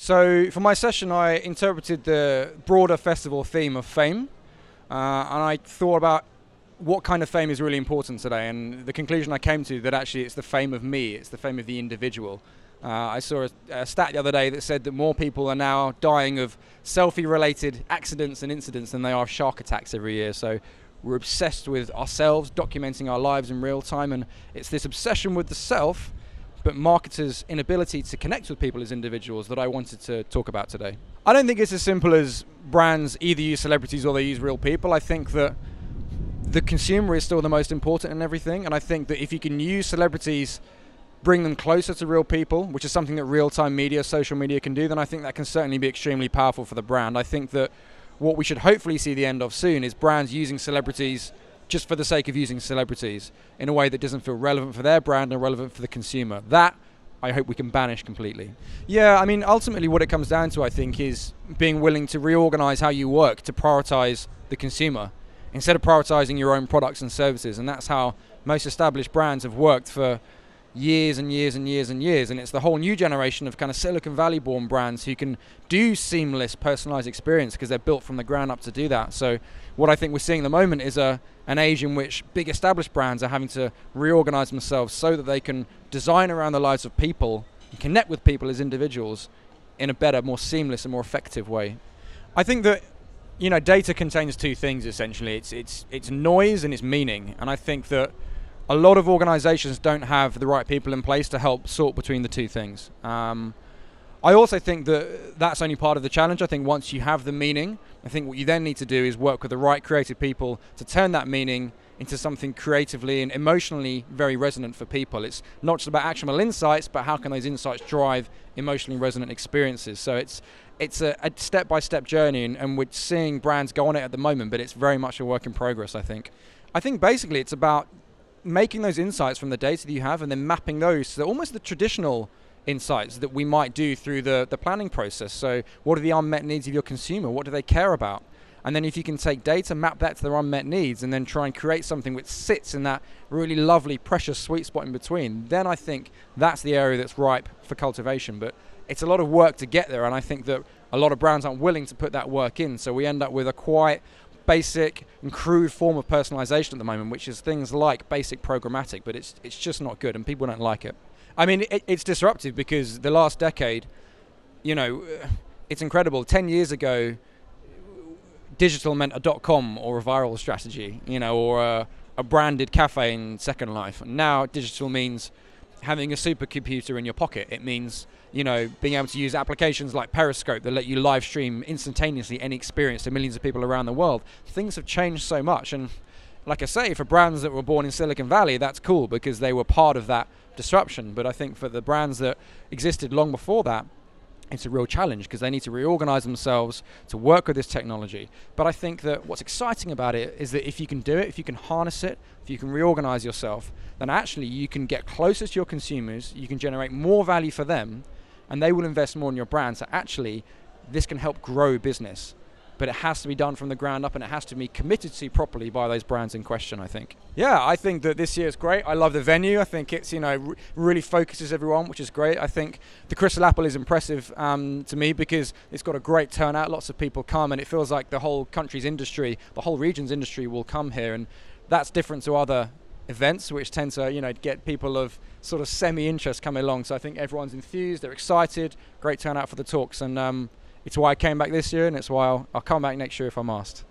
So for my session, I interpreted the broader festival theme of fame, and I thought about what kind of fame is really important today, and the conclusion I came to that actually it's the fame of me, it's the fame of the individual. I saw a stat the other day that said that more people are now dying of selfie-related accidents and incidents than they are of shark attacks every year. So we're obsessed with ourselves, documenting our lives in real time, and it's this obsession with the self, but marketers' inability to connect with people as individuals that I wanted to talk about today. I don't think it's as simple as brands either use celebrities or they use real people. I think that the consumer is still the most important in everything, and I think that if you can use celebrities, bring them closer to real people, which is something that real-time media, social media can do, then I think that can certainly be extremely powerful for the brand. I think that what we should hopefully see the end of soon is brands using celebrities just for the sake of using celebrities in a way that doesn't feel relevant for their brand and relevant for the consumer. That, I hope we can banish completely. Yeah, I mean, ultimately what it comes down to, I think, is being willing to reorganize how you work to prioritize the consumer instead of prioritizing your own products and services. And that's how most established brands have worked for years and years and years and years, and it's the whole new generation of kind of Silicon Valley born brands who can do seamless personalized experience because they're built from the ground up to do that. So what I think we're seeing at the moment is an age in which big established brands are having to reorganize themselves so that they can design around the lives of people and connect with people as individuals in a better, more seamless and more effective way. I think that, you know, data contains two things essentially. It's noise and it's meaning, and I think that a lot of organizations don't have the right people in place to help sort between the two things. I also think that that's only part of the challenge. I think once you have the meaning, I think what you then need to do is work with the right creative people to turn that meaning into something creatively and emotionally very resonant for people. It's not just about actionable insights, but how can those insights drive emotionally resonant experiences? So it's a step-by-step journey, and we're seeing brands go on it at the moment, but it's very much a work in progress, I think. I think basically it's about making those insights from the data that you have and then mapping those to almost the traditional insights that we might do through the planning process. So what are the unmet needs of your consumer? What do they care about? And then if you can take data, map that to their unmet needs, and then try and create something which sits in that really lovely, precious sweet spot in between, then I think that's the area that's ripe for cultivation. But it's a lot of work to get there, and I think that a lot of brands aren't willing to put that work in. So we end up with a quite basic and crude form of personalization at the moment, which is things like basic programmatic, but it's just not good and people don't like it. I mean, it's disruptive because the last decade, you know, it's incredible. 10 years ago, digital meant a .com or a viral strategy, you know, or a branded cafe in Second Life. And now digital means having a supercomputer in your pocket. It means, you know, being able to use applications like Periscope that let you live stream instantaneously any experience to millions of people around the world. Things have changed so much, and like I say, for brands that were born in Silicon Valley, that's cool because they were part of that disruption. But I think for the brands that existed long before that, it's a real challenge because they need to reorganize themselves to work with this technology. But I think that what's exciting about it is that if you can do it, if you can harness it, if you can reorganize yourself, then actually you can get closer to your consumers, you can generate more value for them, and they will invest more in your brand. So actually, this can help grow business. But it has to be done from the ground up, and it has to be committed to properly by those brands in question, I think. Yeah, I think that this year is great. I love the venue. I think it's, you know, really focuses everyone, which is great. I think the Kristal Apple is impressive to me because it's got a great turnout. Lots of people come, and it feels like the whole country's industry, the whole region's industry will come here, and that's different to other events which tend to, you know, get people of sort of semi-interest coming along. So I think everyone's enthused, they're excited, great turnout for the talks, and it's why I came back this year, and it's why I'll come back next year if I'm asked.